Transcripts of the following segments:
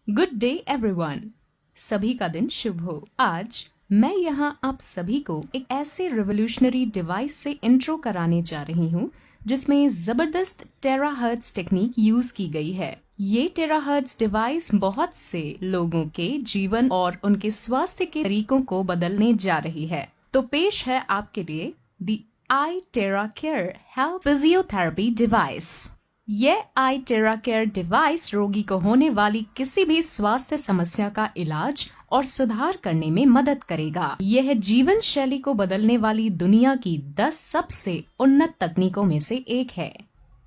Good day everyone. सभी का दिन शुभ हो। आज मैं यहाँ आप सभी को एक ऐसे रिवोल्यूशनरी डिवाइस से इंट्रो कराने जा रही हूँ जिसमें जबरदस्त टेराहर्ट्ज टेक्निक यूज की गई है। ये टेराहर्ट्ज डिवाइस बहुत से लोगों के जीवन और उनके स्वास्थ्य के तरीकों को बदलने जा रही है। तो पेश है आपके लिए दी आई tera care health physiotherapy device. यह आई टेरा केयर डिवाइस रोगी को होने वाली किसी भी स्वास्थ्य समस्या का इलाज और सुधार करने में मदद करेगा। यह जीवन शैली को बदलने वाली दुनिया की 10 सबसे उन्नत तकनीकों में से एक है।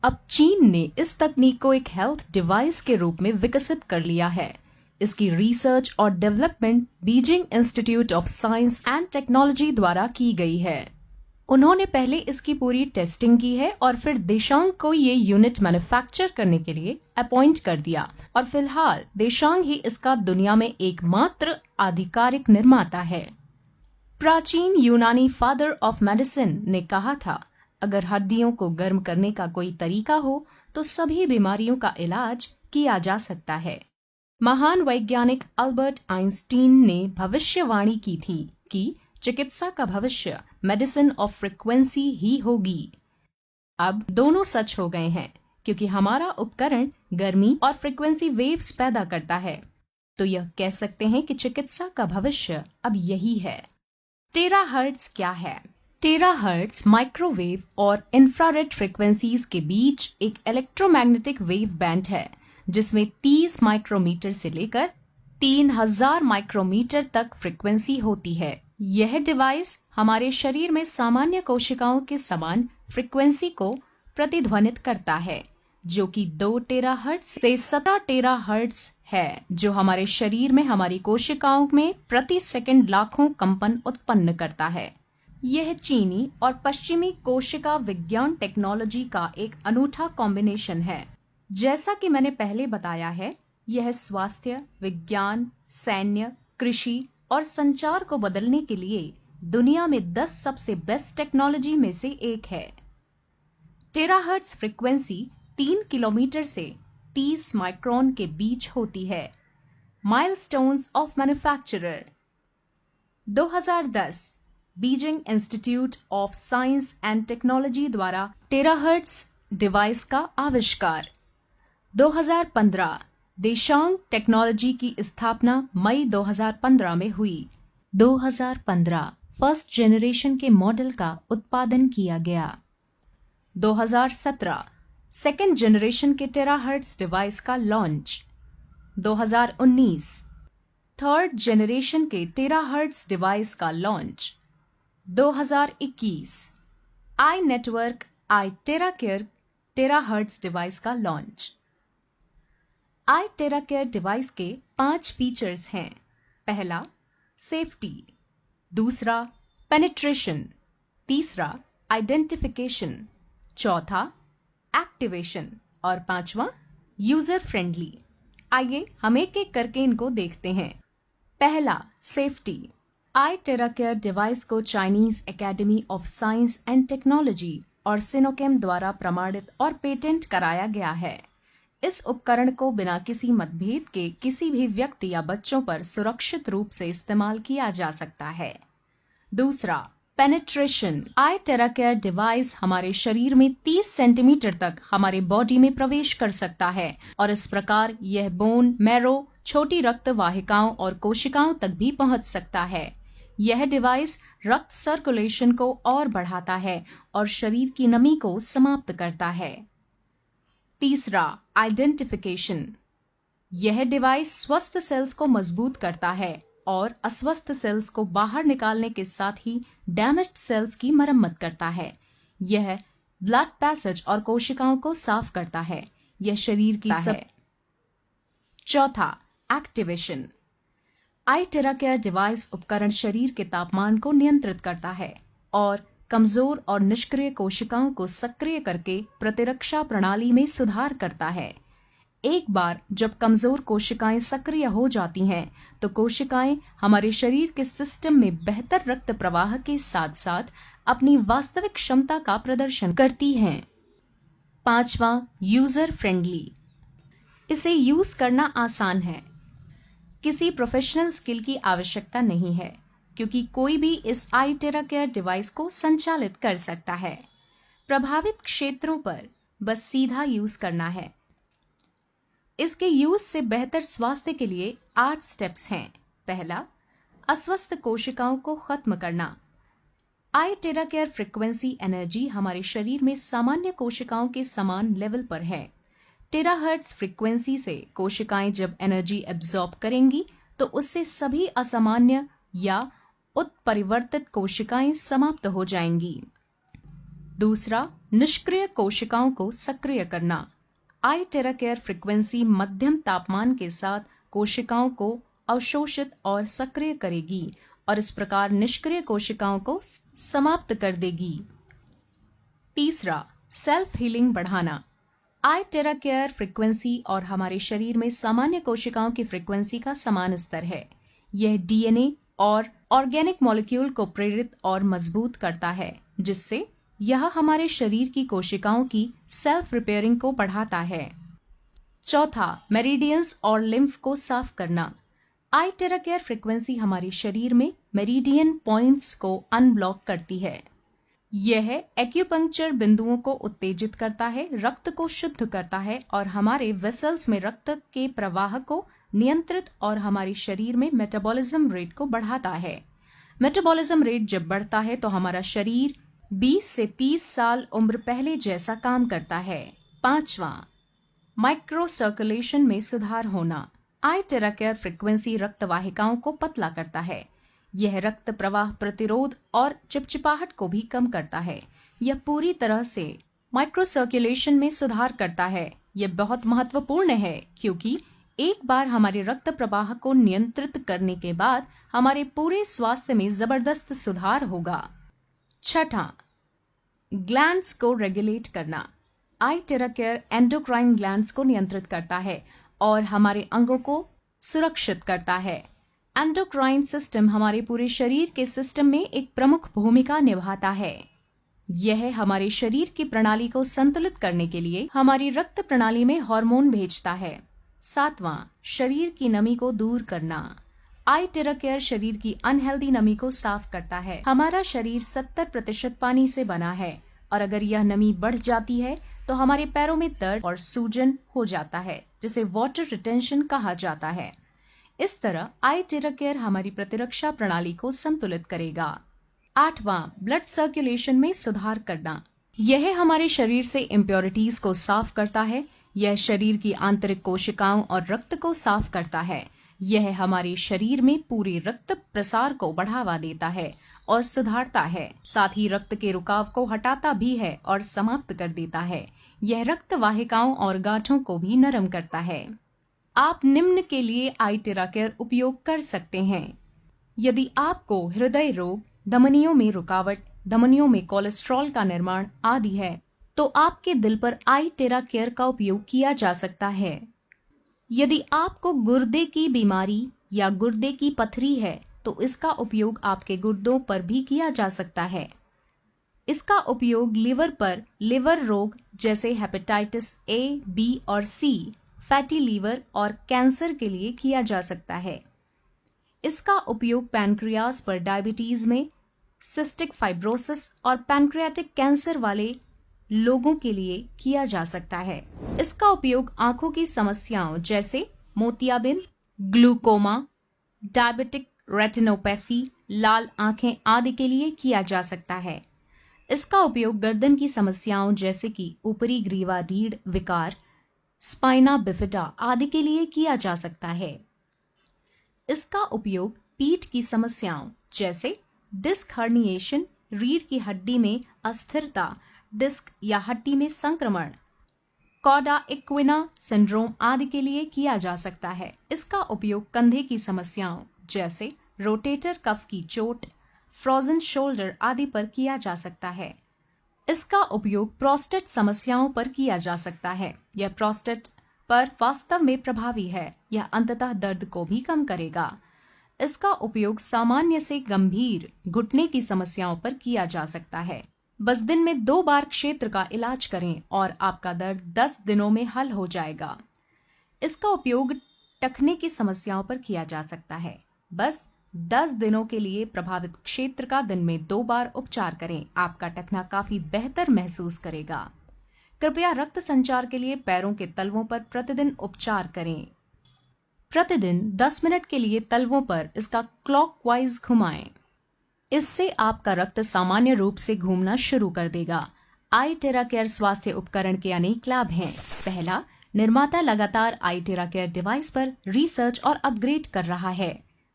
अब चीन ने इस तकनीक को एक हेल्थ डिवाइस के रूप में विकसित कर लिया है। इसकी रिसर्च और development Beijing institute of science and technology द्वारा की गई है। उन्होंने पहले इसकी पूरी टेस्टिंग की है और फिर देशांग को ये यूनिट मैन्युफैक्चर करने के लिए अपॉइंट कर दिया और फिलहाल देशांग ही इसका दुनिया में एकमात्र आधिकारिक निर्माता है। प्राचीन यूनानी फादर ऑफ मेडिसिन ने कहा था, अगर हड्डियों को गर्म करने का कोई तरीका हो तो सभी बीमारियों का इलाज किया जा सकता है। महान वैज्ञानिक अल्बर्ट आइंस्टीन ने भविष्यवाणी की थी कि चिकित्सा का भविष्य मेडिसिन ऑफ फ्रीक्वेंसी ही होगी। अब दोनों सच हो गए हैं क्योंकि हमारा उपकरण गर्मी और फ्रीक्वेंसी वेव्स पैदा करता है। तो यह कह सकते हैं कि चिकित्सा का भविष्य अब यही है। टेराहर्ट्ज क्या है? टेराहर्ट्ज माइक्रोवेव और इंफ्रारेड फ्रीक्वेंसीज के बीच एक इलेक्ट्रोमैग्नेटिक वेव बैंड है जिसमें 30 माइक्रोमीटर से लेकर 3000 माइक्रोमीटर तक फ्रीक्वेंसी होती है। यह डिवाइस हमारे शरीर में सामान्य कोशिकाओं के समान फ्रीक्वेंसी को प्रतिध्वनित करता है जो कि 2 टेराहर्ट्ज से 17 टेराहर्ट्ज है, जो हमारे शरीर में हमारी कोशिकाओं में प्रति सेकंड लाखों कंपन उत्पन्न करता है। यह चीनी और पश्चिमी कोशिका विज्ञान टेक्नोलॉजी का एक अनूठा कॉम्बिनेशन है। जैसा कि मैंने पहले बताया है, यह स्वास्थ्य, विज्ञान, सैन्य, कृषि और संचार को बदलने के लिए दुनिया में 10 सबसे बेस्ट टेक्नोलॉजी में से एक है। टेराहर्ट्ज फ्रीक्वेंसी 3 किलोमीटर से 30 माइक्रोन के बीच होती है। Milestones of manufacturer 2010 Beijing institute of science and technology द्वारा टेराहर्ट्ज डिवाइस का आविष्कार। 2015 देशांग टेक्नोलॉजी की स्थापना मई 2015 में हुई। 2015 फर्स्ट जनरेशन के मॉडल का उत्पादन किया गया। 2017 सेकेंड जनरेशन के टेराहर्ट्ज डिवाइस का लॉन्च। 2019 थर्ड जनरेशन के टेराहर्ट्ज डिवाइस का launch. 2021 I network I tera care terahertz device का launch. I tera care device के 5 फीचर्स हैं। पहला, सेफ्टी। दूसरा, पेनिट्रेशन। तीसरा, आइडेंटिफिकेशन। चौथा, एक्टिवेशन। और 5वां, यूजर फ्रेंडली। आइए हम एक एक करके इनको देखते हैं। पहला, सेफ्टी। आई टेरा केयर डिवाइस को Chinese academy of science and technology और सिनोकेम द्वारा प्रमाणित और पेटेंट कराया गया है। इस उपकरण को बिना किसी मतभेद के किसी भी व्यक्ति या बच्चों पर सुरक्षित रूप से इस्तेमाल किया जा सकता है। दूसरा, पेनिट्रेशन। आई टेरा केयर डिवाइस हमारे शरीर में 30 सेंटीमीटर तक हमारे बॉडी में प्रवेश कर सकता है और इस प्रकार यह बोन, मैरो, छोटी रक्त वाहिकाओं और कोशिकाओं तक भी पहुंच सकता है। यह डिवाइस रक्त सर्कुलेशन को और बढ़ाता है और शरीर की नमी को समाप्त करता है। तीसरा, आइडेंटिफिकेशन। यह डिवाइस स्वस्थ सेल्स को मजबूत करता है और अस्वस्थ सेल्स को बाहर निकालने के साथ ही डैमेज्ड सेल्स की मरम्मत करता है। यह ब्लड पैसेज और कोशिकाओं को साफ करता है। यह शरीर की चौथा, एक्टिवेशन। आई टेरा केयर डिवाइस उपकरण शरीर के तापमान को नियंत्रित करता है और कमजोर और निष्क्रिय कोशिकाओं को सक्रिय करके प्रतिरक्षा प्रणाली में सुधार करता है। एक बार जब कमजोर कोशिकाएं सक्रिय हो जाती हैं, तो कोशिकाएं हमारे शरीर के सिस्टम में बेहतर रक्त प्रवाह के साथ साथ अपनी वास्तविक क्षमता का प्रदर्शन करती हैं। 5वां, यूजर फ्रेंडली। इसे यूज करना आसान है। किसी प्रोफेशनल स्किल की आवश्यकता नहीं है, क्योंकि कोई भी इस iTerra Care डिवाइस को संचालित कर सकता है। प्रभावित क्षेत्रों पर बस सीधा यूज करना है। इसके यूज से बेहतर स्वास्थ्य के लिए 8 स्टेप्स हैं। पहला, अस्वस्थ कोशिकाओं को खत्म करना। iTerra Care फ्रीक्वेंसी एनर्जी हमारे शरीर में सामान्य कोशिकाओं के समान लेवल पर है। टेराहर्ट्ज फ्रीक्वेंसी से कोशिकाएं जब एनर्जी एब्जॉर्ब करेंगी तो उससे सभी असामान्य या उत्परिवर्तित कोशिकाएं समाप्त हो जाएंगी। दूसरा, निष्क्रिय कोशिकाओं को सक्रिय करना। iTerra Care फ्रीक्वेंसी मध्यम तापमान के साथ कोशिकाओं को अवशोषित और सक्रिय करेगी और इस प्रकार निष्क्रिय कोशिकाओं को समाप्त कर देगी। तीसरा, सेल्फ हीलिंग बढ़ाना। iTerra Care फ्रीक्वेंसी और हमारे शरीर में सामान्य कोशिकाओं की फ्रीक्वेंसी का समान स्तर है। यह डीएनए और ऑर्गेनिक मॉलिक्यूल को प्रेरित और मजबूत करता है, जिससे यह हमारे शरीर की कोशिकाओं की सेल्फ रिपेयरिंग को बढ़ाता है। चौथा, मेरिडियंस और लिम्फ को साफ करना। iTerra Care फ्रीक्वेंसी हमारे शरीर में मेरिडियन पॉइंट्स को अनब्लॉक करती है। यह एक्यूपंक्चर बिंदुओं को उत्तेजित करता है, रक्त को शुद्ध करता है और हमारे वेसल्स में रक्त के प्रवाह को नियंत्रित और हमारे शरीर में मेटाबॉलिज्म रेट को बढ़ाता है। मेटाबॉलिज्म रेट जब बढ़ता है तो हमारा शरीर 20 से 30 साल उम्र पहले जैसा काम करता है। पांचवां, माइक्रो सर्कुलेशन में सुधार होना। iTerra Care फ्रीक्वेंसी रक्त वाहिकाओं को पतला करता है। यह रक्त प्रवाह प्रतिरोध और चिपचिपाहट को भी कम करता है। यह पूरी तरह से माइक्रो सर्कुलेशन में सुधार करता है। यह बहुत महत्वपूर्ण है, क्योंकि एक बार हमारे रक्त प्रवाह को नियंत्रित करने के बाद हमारे पूरे स्वास्थ्य में जबरदस्त सुधार होगा। छठा, ग्लैंड्स को रेगुलेट करना। iTerra Care एंडोक्राइन ग्लैंड्स को नियंत्रित करता है और हमारे अंगों को सुरक्षित करता है। एंडोक्राइन सिस्टम हमारे पूरे शरीर के सिस्टम में एक प्रमुख भूमिका निभाता है। यह हमारे शरीर की प्रणाली को संतुलित करने के लिए हमारी रक्त प्रणाली में हार्मोन भेजता है। सातवां, शरीर की नमी को दूर करना। iTerra Care शरीर की अनहेल्दी नमी को साफ करता है। हमारा शरीर 70% पानी से बना है और अगर यह नमी बढ़ जाती है तो हमारे पैरों में दर्द और सूजन हो जाता है, जिसे वाटर रिटेंशन कहा जाता है। इस तरह iTerra Care हमारी प्रतिरक्षा प्रणाली को संतुलित करेगा। आठवां, ब्लड सर्कुलेशन में सुधार करना। यह हमारे शरीर से इम्प्योरिटीज को साफ करता है। यह शरीर की आंतरिक कोशिकाओं और रक्त को साफ करता है। यह हमारे शरीर में पूरे रक्त प्रसार को बढ़ावा देता है और सुधारता है। साथ ही रक्त के रुकाव को हटाता भी है और समाप्त कर देता है। यह रक्त वाहिकाओं और गांठों को भी नरम करता है। आप निम्न के लिए iTerra Care उपयोग कर सकते हैं। यदि आपको हृदय रोग, धमनियों में रुकावट, धमनियों में कोलेस्ट्रॉल का निर्माण आदि है, तो आपके दिल पर iTerra Care का उपयोग किया जा सकता है। यदि आपको गुर्दे की बीमारी या गुर्दे की पथरी है, तो इसका उपयोग आपके गुर्दों पर भी किया जा सकता है। इसका उपयोग लिवर पर लिवर रोग जैसे हेपेटाइटिस A, B और C, फैटी लीवर और कैंसर के लिए किया जा सकता है। इसका उपयोग पैनक्रियाज पर डायबिटीज में, सिस्टिक फाइब्रोसिस और पैनक्रियाटिक कैंसर वाले लोगों के लिए किया जा सकता है। इसका उपयोग आंखों की समस्याओं जैसे मोतियाबिंद, ग्लूकोमा, डायबिटिक रेटिनोपैथी, लाल आंखें आदि के लिए किया जा सकता है। इसका उपयोग गर्दन की समस्याओं जैसे कि ऊपरी ग्रीवा रीढ़ विकार, स्पाइना बिफिडा आदि के लिए किया जा सकता है। इसका उपयोग पीठ की समस्याओं जैसे डिस्क हर्निएशन, रीढ़ की हड्डी में अस्थिरता, डिस्क या हड्डी में संक्रमण, कॉडा इक्विना सिंड्रोम आदि के लिए किया जा सकता है। इसका उपयोग कंधे की समस्याओं जैसे रोटेटर कफ की चोट, फ्रोजन शोल्डर आदि पर किया जा सकता है। इसका उपयोग प्रोस्टेट समस्याओं पर किया जा सकता है। यह प्रोस्टेट पर वास्तव में प्रभावी है। यह अंततः दर्द को भी कम करेगा। इसका उपयोग सामान्य से गंभीर घुटने की समस्याओं पर किया जा सकता है। बस दिन में 2 बार क्षेत्र का इलाज करें और आपका दर्द 10 दिनों में हल हो जाएगा। इसका उपयोग टखने की समस्याओं पर किया जा सकता है। बस 10 दिनों के लिए प्रभावित क्षेत्र का दिन में 2 बार उपचार करें। आपका टखना काफी बेहतर महसूस करेगा। कृपया रक्त संचार के लिए पैरों के तलवों पर प्रतिदिन उपचार करें। प्रतिदिन 10 मिनट के लिए तलवों पर इसका क्लॉकवाइज घुमाएं। इससे आपका रक्त सामान्य रूप से घूमना शुरू कर देगा। आई टेरा केयर स्वास्थ्य उपकरण के अनेक लाभ हैं। पहला, निर्माता लगातार आई टेरा केयर डिवाइस पर रिसर्च और अपग्रेड कर रहा है।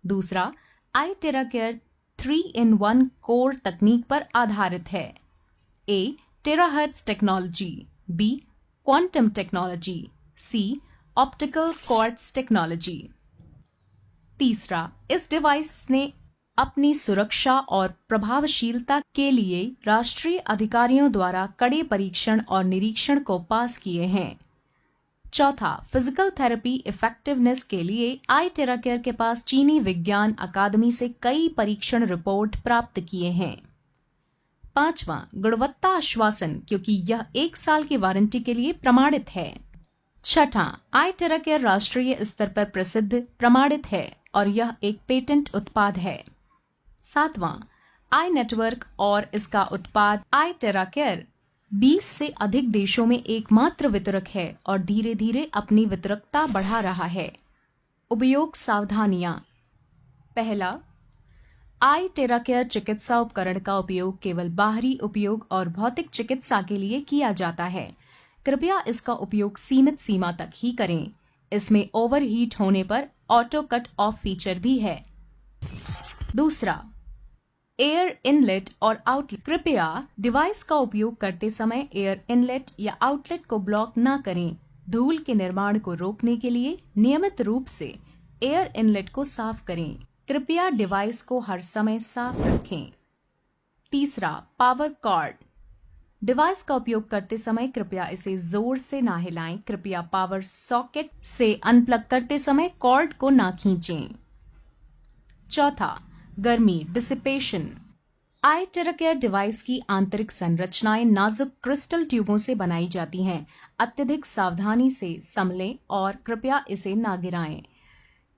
दूसरा, आई टेरा केयर 3-in-1 कोर तकनीक पर आधारित है। A, terahertz technology, B, quantum technology, C, optical quartz technology. तीसरा, इस डिवाइस ने अपनी सुरक्षा और प्रभावशीलता के लिए राष्ट्रीय अधिकारियों द्वारा कड़े परीक्षण और निरीक्षण को पास किए हैं। चौथा, फिजिकल थेरेपी इफेक्टिवनेस के लिए आई टेरा केयर के पास चीनी विज्ञान अकादमी से कई परीक्षण रिपोर्ट प्राप्त किए हैं। पांचवा, गुणवत्ता आश्वासन, क्योंकि यह 1 साल की वारंटी के लिए प्रमाणित है। छठा, आई टेरा केयर राष्ट्रीय स्तर पर प्रसिद्ध प्रमाणित है और यह एक पेटेंट उत्पाद है। सातवां, आई नेटवर्क और इसका उत्पाद आई टेरा केयर 20 से अधिक देशों में एकमात्र वितरक है और धीरे धीरे अपनी वितरकता बढ़ा रहा है। उपयोग सावधानियां। पहला, आई टेरा केयर चिकित्सा उपकरण का उपयोग केवल बाहरी उपयोग और भौतिक चिकित्सा के लिए किया जाता है। कृपया इसका उपयोग सीमित सीमा तक ही करें। इसमें ओवरहीट होने पर ऑटो कट ऑफ फीचर भी है। दूसरा, एयर इनलेट और आउटलेट। कृपया डिवाइस का उपयोग करते समय एयर इनलेट या आउटलेट को ब्लॉक न करें। धूल के निर्माण को रोकने के लिए नियमित रूप से एयर इनलेट को साफ करें। कृपया डिवाइस को हर समय साफ रखें। तीसरा, पावर कॉर्ड। डिवाइस का उपयोग करते समय कृपया इसे जोर से ना हिलाएं। कृपया पावर सॉकेट से अनप्लग करते समय कॉर्ड को ना खींचें। चौथा, गर्मी डिसिपेशन। आई टेरा केयर डिवाइस की आंतरिक संरचनाएं नाजुक क्रिस्टल ट्यूबों से बनाई जाती हैं। अत्यधिक सावधानी से संभलें और कृपया इसे ना गिराएं।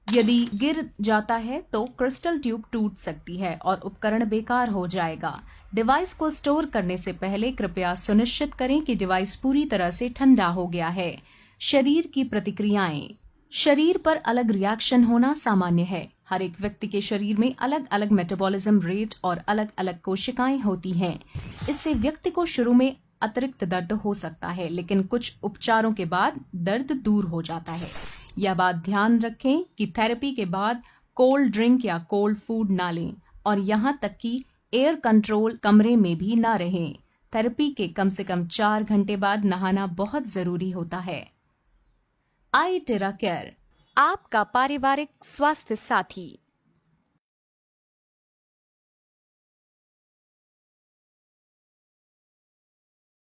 यदि गिर जाता है तो क्रिस्टल ट्यूब टूट सकती है और उपकरण बेकार हो जाएगा। डिवाइस को स्टोर करने से पहले कृपया सुनिश्चित करें कि डिवाइस पूरी तरह से ठंडा हो गया है। शरीर की प्रतिक्रियाएं। शरीर पर अलग रिएक्शन होना सामान्य है। हर एक व्यक्ति के शरीर में अलग अलग मेटाबॉलिज्म रेट और अलग अलग कोशिकाएं होती हैं। इससे व्यक्ति को शुरू में अतिरिक्त दर्द हो सकता है, लेकिन कुछ उपचारों के बाद दर्द दूर हो जाता है। यह बात ध्यान रखें कि थेरेपी के बाद कोल्ड ड्रिंक या कोल्ड फूड ना लें और यहां तक कि एयर कंट्रोल कमरे में भी ना रहें। थेरेपी के कम से कम 4 घंटे बाद नहाना बहुत जरूरी होता है। आई टेरा केयर, आपका पारिवारिक स्वास्थ्य साथी।